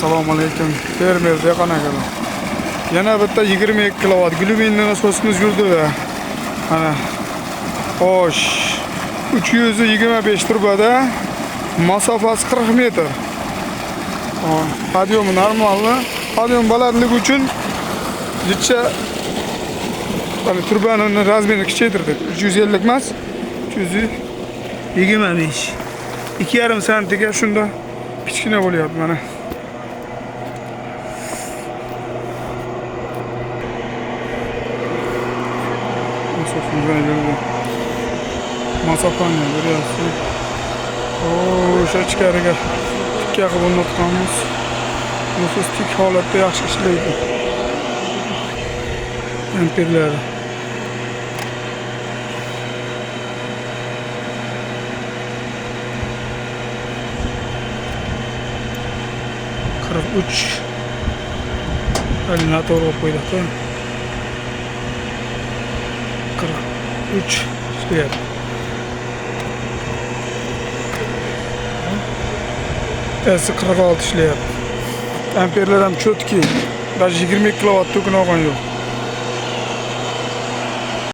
Assalomu alaykum. Fermer Deqon aka. Yana bitta 22 kW glyuminli nasosimiz yurdi-da. Mana. Xo'sh. 325 turbada masofasi 40 metr. Podiyum normalmi? Podiyum balandligi uchun jicha mana turbaning razmerini kichaytirdik. 350 emas, 325. 2,5 santiga shunda kichkina bo'lyapti mana. Masofani ko'ryapsiz. O'sha ichkariga tikka qilib o'rnatganmiz. Nasos tik holatda yaxshi ishlaydi. Amperlari. Uch alinator qo'ydik. 43 ishlayapti. Esi 46 ishlayapti. Amperlar ham cho'tki. Даже 20 kW to'kin olgan yo'q.